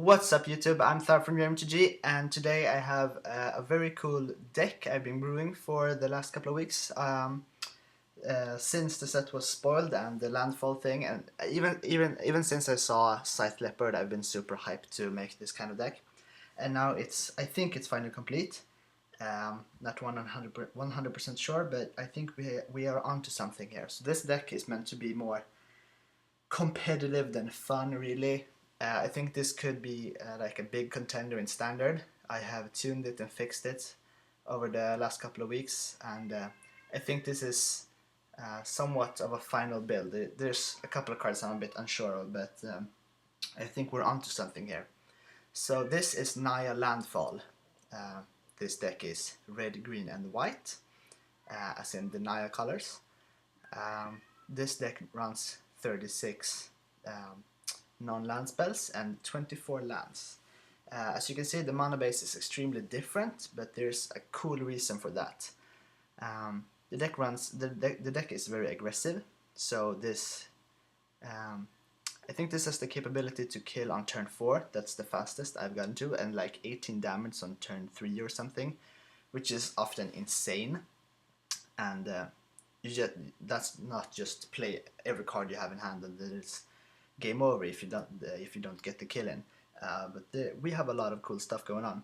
What's up YouTube, I'm Thire from yoreMTG, and today I have a very cool deck I've been brewing for the last couple of weeks since the set was spoiled and the Landfall thing, and even since I saw Scythe Leopard I've been super hyped to make this kind of deck, and now I think it's finally complete. Not 100% sure, but I think we are onto something here. So this deck is meant to be more competitive than fun, really. I think this could be like a big contender in Standard. I have tuned it and fixed it over the last couple of weeks, and I think this is somewhat of a final build. There's a couple of cards I'm a bit unsure of, but I think we're onto something here. So this is Naya Landfall. This deck is red, green, and white, as in the Naya colors. This deck runs 36 non-land spells and 24 lands. As you can see, the mana base is extremely different, but there's a cool reason for that. The deck is very aggressive, so this I think this has the capability to kill on turn 4. That's the fastest I've gotten to, and like 18 damage on turn 3 or something, which is often insane. And that's not just play every card you have in hand and then it's game over if you don't get the kill in. But we have a lot of cool stuff going on.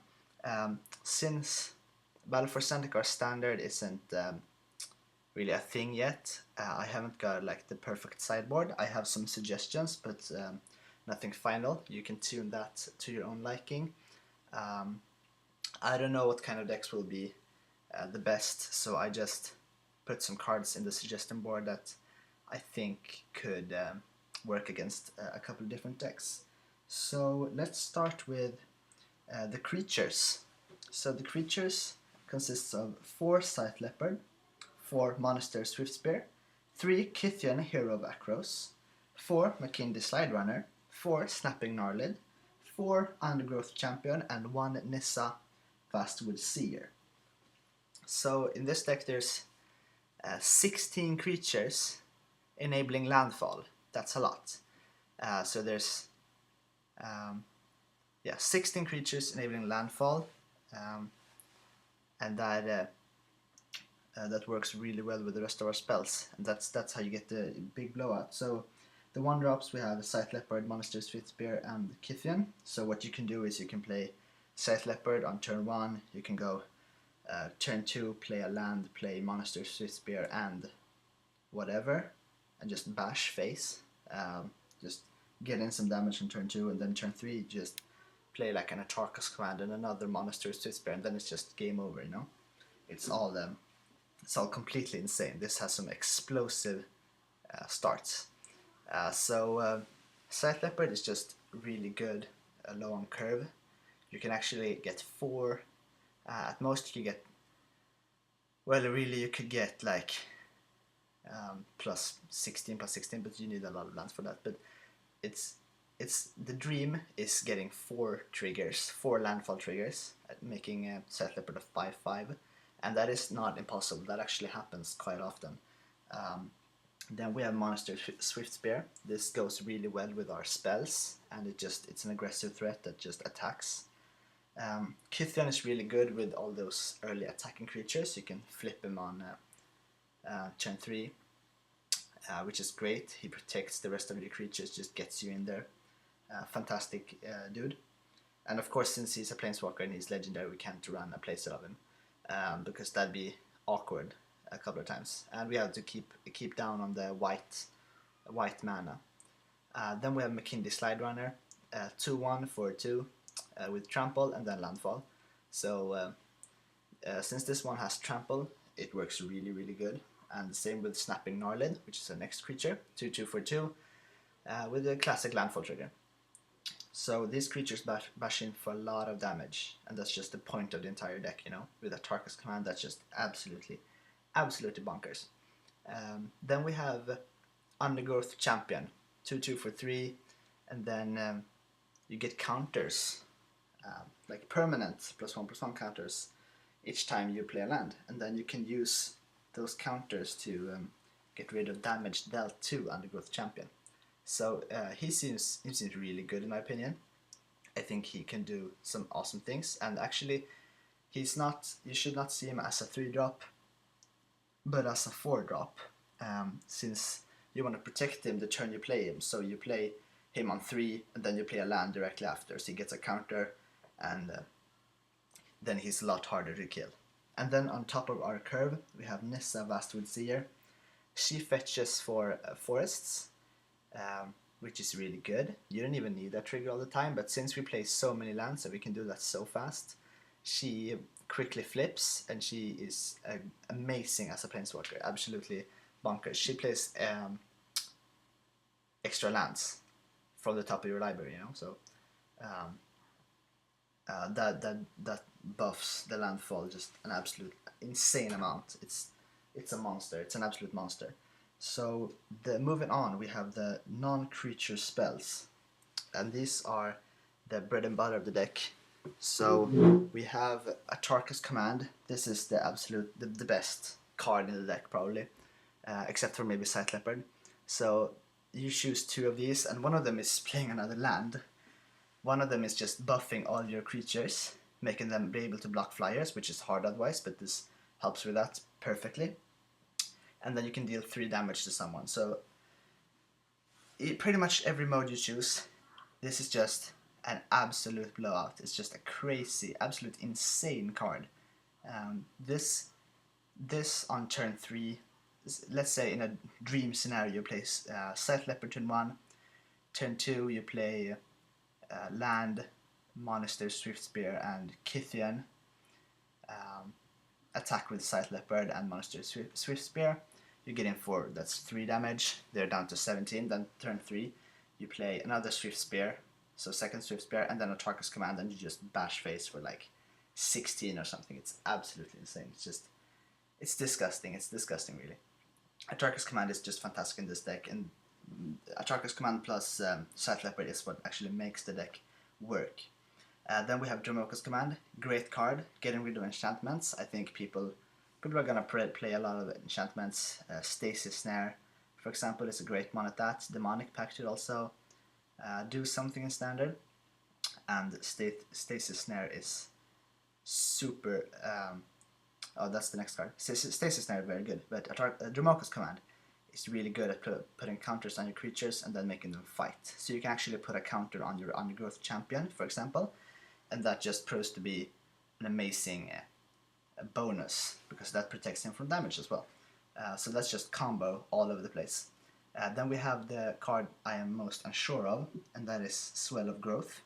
Since Battle for Zendikar Standard isn't really a thing yet, I haven't got like the perfect sideboard. I have some suggestions, but nothing final. You can tune that to your own liking. I don't know what kind of decks will be the best, so I just put some cards in the suggestion board that I think could work against a couple of different decks. So let's start with the creatures. So the creatures consists of 4 Scythe Leopard, 4 Monastery Swiftspear, 3 Kythian Hero of Akros, 4 Makindi Slide Runner, 4 Snapping Gnarlid, 4 Undergrowth Champion, and 1 Nissa Fastwood Seer. So in this deck there's 16 creatures enabling landfall. That's a lot. So there's 16 creatures enabling landfall, and that works really well with the rest of our spells. And that's how you get the big blowout. So the 1-drops we have Scythe Leopard, Monastery Swiftspear, and Kythian. So what you can do is you can play Scythe Leopard on turn 1. You can go turn 2, play a land, play Monastery Swiftspear and whatever, and just bash face. Just get in some damage on turn 2, and then turn 3 just play like an Atarka's Command and another Monastery Swiftspear, and then it's just game over, you know? It's all completely insane. This has some explosive starts. Scythe Leopard is just really good, low on curve. You can actually get 4. At most you get, well, really you could get like plus 16, but you need a lot of lands for that. But it's the dream is getting 4 triggers, 4 landfall triggers, making Scythe Leopard a 5/5, and that is not impossible. That actually happens quite often. Then we have Monastery Swiftspear. This goes really well with our spells, and it's an aggressive threat that just attacks. Kythian is really good with all those early attacking creatures. You can flip him on turn 3, which is great. He protects the rest of your creatures, just gets you in there. Fantastic dude. And of course, since he's a planeswalker and he's legendary, we can't run a playset of him, because that'd be awkward a couple of times. And we have to keep down on the white mana. Then we have Makindi Slide Runner, 2/1 for 2. With trample and then landfall. So since this one has trample, it works really good. And the same with Snapping Gnarlid, which is the next creature, 2/2 for 2, with a classic landfall trigger. So these creatures bash in for a lot of damage, and that's just the point of the entire deck, you know. With a Atarka's Command, that's just absolutely bonkers. Then we have Undergrowth Champion, 2/2 for 3, and then you get counters. Like permanent +1/+1 counters each time you play a land, and then you can use those counters to get rid of damage dealt to Undergrowth Champion. So he seems really good in my opinion. I think he can do some awesome things. And actually, he's not. You should not see him as a 3-drop, but as a 4-drop, since you want to protect him the turn you play him. So you play him on 3, and then you play a land directly after, so he gets a counter, and then he's a lot harder to kill. And then on top of our curve, we have Nissa Vastwood Seer. She fetches for forests, which is really good. You don't even need that trigger all the time, but since we play so many lands and we can do that so fast, she quickly flips, and she is amazing as a planeswalker. Absolutely bonkers. She plays extra lands from the top of your library, you know. So that buffs the landfall just an absolute insane amount. It's a monster. It's an absolute monster. So moving on, we have the non-creature spells, and these are the bread and butter of the deck. So we have Atarka's Command. This is the absolute the best card in the deck probably, except for maybe Sight Leopard. So you choose 2 of these, and one of them is playing another land. One of them is just buffing all your creatures, making them be able to block flyers, which is hard otherwise, but this helps with that perfectly. And then you can deal 3 damage to someone. So pretty much every mode you choose, this is just an absolute blowout. It's just a crazy, absolute insane card. This on turn 3, let's say in a dream scenario, you play Sight Leopard turn 1, turn 2 you play land, Monastery, Swiftspear, and Kithian. Attack with Sight Leopard and Monastery Swiftspear. You get in 4, that's 3 damage. They're down to 17. Then turn 3, you play another Swiftspear, so second Swiftspear, and then Atarka's Command, and you just bash face for like 16 or something. It's absolutely insane. It's disgusting. It's disgusting, really. Atarka's Command is just fantastic in this deck, and Atarka's Command plus Sight Leopard is what actually makes the deck work. Then we have Dromoka's Command. Great card, getting rid of enchantments. I think people are gonna play a lot of enchantments. Stasis Snare, for example, is a great one at that. Demonic Pact should also do something in Standard. And Stasis Snare is super... oh, that's the next card. Stasis Snare is very good, but Dromoka's Command is really good at putting counters on your creatures and then making them fight. So you can actually put a counter on your Undergrowth Champion, for example, and that just proves to be an amazing bonus, because that protects him from damage as well. So that's just combo all over the place. Then we have the card I am most unsure of, and that is Swell of Growth.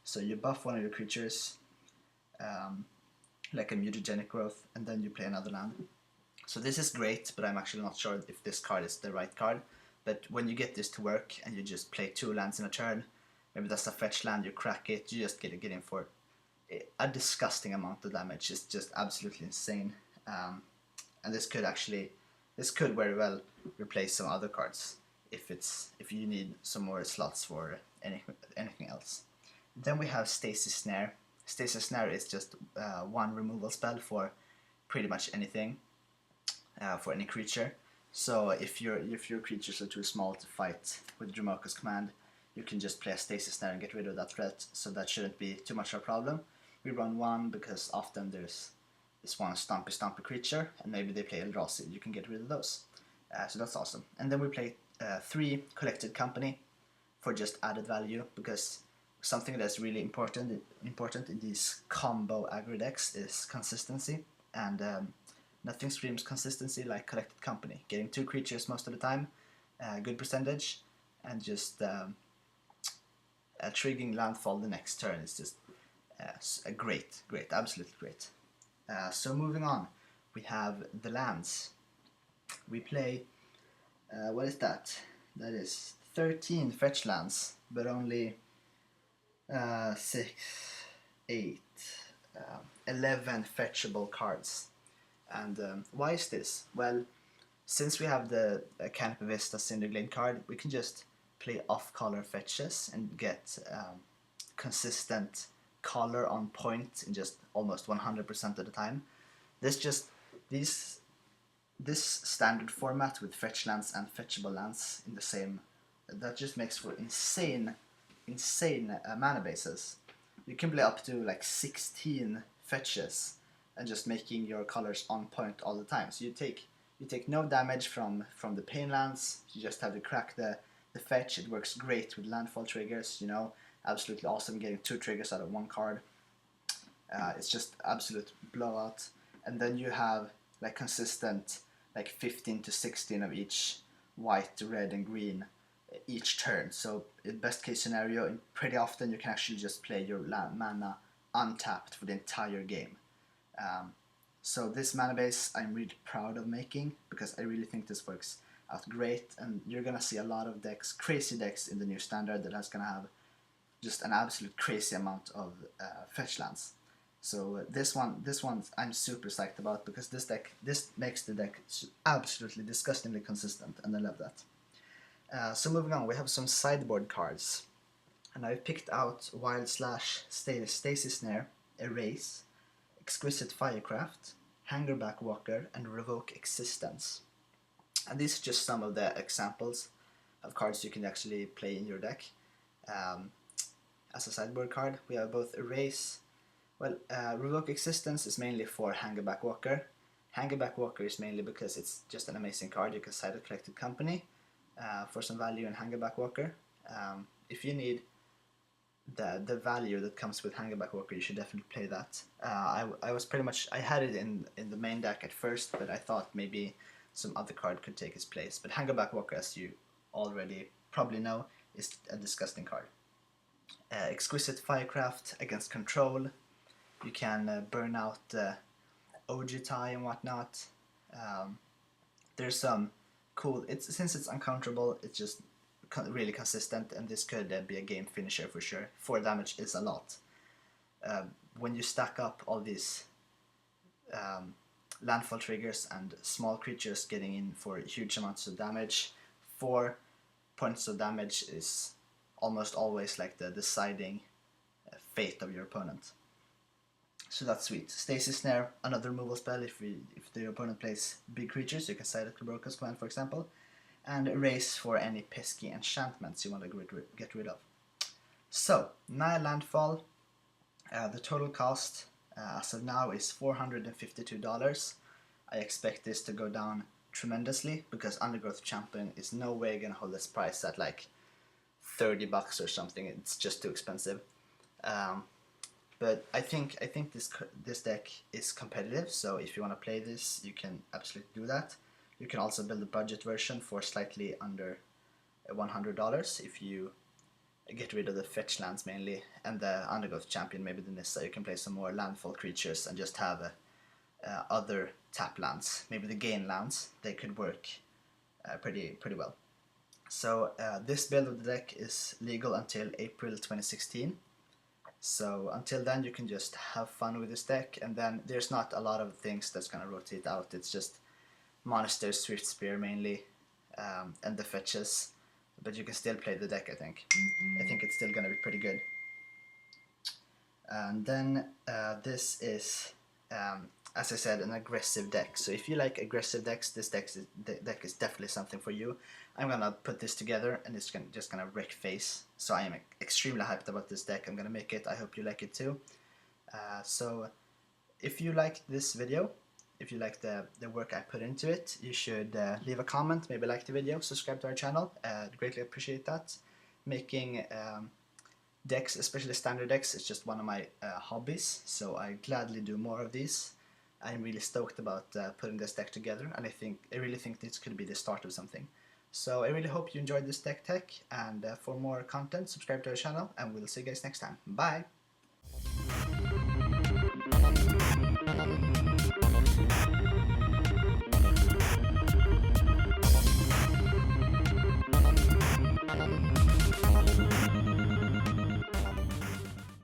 So you buff one of your creatures, like a mutagenic growth, and then you play another land. So this is great, but I'm actually not sure if this card is the right card. But when you get this to work and you just play 2 lands in a turn, maybe that's a fetch land, you crack it, you just get in for a disgusting amount of damage. It's just absolutely insane. And this could very well replace some other cards if you need some more slots for anything else. Then we have Stasis Snare. Stasis Snare is just 1 removal spell for pretty much anything, for any creature. So if your creatures are too small to fight with Dromoka's Command, you can just play a Stasis Snare and get rid of that threat, so that shouldn't be too much of a problem. We run 1 because often there's this one stompy creature, and maybe they play Eldrazi. You can get rid of those. So that's awesome. And then we play 3 Collected Company for just added value, because something that's really important in these combo aggro decks is consistency, and nothing screams consistency like Collected Company. Getting 2 creatures most of the time, good percentage, and just triggering Landfall the next turn is just great, absolutely great. So moving on, we have the lands. We play, what is that? That is 13 fetch lands, but only 6, 8, 11 fetchable cards. And why is this? Well, since we have the Canopy Vista Cinderglade card, we can just play off-color fetches and get consistent color on point in just almost 100% of the time. This standard format with fetch lands and fetchable lands in the same, that just makes for insane mana bases. you can play up to like 16 fetches and just making your colors on point all the time. So you take no damage from the pain lands. You just have to crack the fetch. It works great with landfall triggers, you know, absolutely awesome getting 2 triggers out of 1 card. It's just absolute blowout. And then you have like consistent like 15 to 16 of each white, red and green each turn. So in best case scenario, pretty often you can actually just play your mana untapped for the entire game. So this mana base I'm really proud of making, because I really think this works out great, and you're gonna see a lot of decks, crazy decks in the new standard that is gonna have just an absolute crazy amount of fetch lands. So this one I'm super psyched about, because this makes the deck absolutely disgustingly consistent, and I love that. So moving on, we have some sideboard cards, and I've picked out Wild Slash, Stasis Snare, Erase, Exquisite Firecraft, Hangerback Walker, and Revoke Existence. And these are just some of the examples of cards you can actually play in your deck. As a sideboard card, we have both Erase. Well, Revoke Existence is mainly for Hangerback Walker. Hangerback Walker is mainly because it's just an amazing card. You can side a collected company for some value in Hangerback Walker. If you need the value that comes with Hangerback Walker, you should definitely play that. I had it in the main deck at first, but I thought maybe some other card could take its place. But Hangerback Walker, as you already probably know, is a disgusting card. Exquisite Firecraft against control. You can burn out Ojitai and whatnot. There's some cool. Since it's uncounterable, it's just really consistent, and this could be a game finisher for sure. 4 damage is a lot. When you stack up all these landfall triggers and small creatures getting in for huge amounts of damage, 4 points of damage is almost always like the deciding fate of your opponent. So that's sweet. Stasis Snare, another removal spell if the opponent plays big creatures. You can side it to Broca's Command, for example. And Erase for any pesky enchantments you want to get rid of. So, Naya Landfall, the total cost as of now is $452. I expect this to go down tremendously, because Undergrowth Champion is no way going to hold this price at like $30 or something. It's just too expensive. But I think this deck is competitive, so if you want to play this, you can absolutely do that. You can also build a budget version for slightly under $100 if you get rid of the fetch lands mainly, and the Undergrowth Champion, maybe the Nissa. You can play some more landfall creatures and just have other tap lands, maybe the gain lands. They could work pretty well. So this build of the deck is legal until April 2016. So until then, you can just have fun with this deck, and then there's not a lot of things that's gonna rotate out. It's just Monastery, Swift Spear mainly, and the fetches, but you can still play the deck. I think it's still gonna be pretty good. And then this is, as I said, an aggressive deck. So if you like aggressive decks, this deck is definitely something for you. I'm gonna put this together, and it's just gonna wreck face. So I am extremely hyped about this deck. I'm gonna make it. I hope you like it too. So if you liked this video, if you like the work I put into it, you should leave a comment, maybe like the video, subscribe to our channel. I'd greatly appreciate that. Making decks, especially standard decks, is just one of my hobbies, so I gladly do more of these. I'm really stoked about putting this deck together, and I really think this could be the start of something. So I really hope you enjoyed this deck tech, and for more content, subscribe to our channel, and we'll see you guys next time. Bye!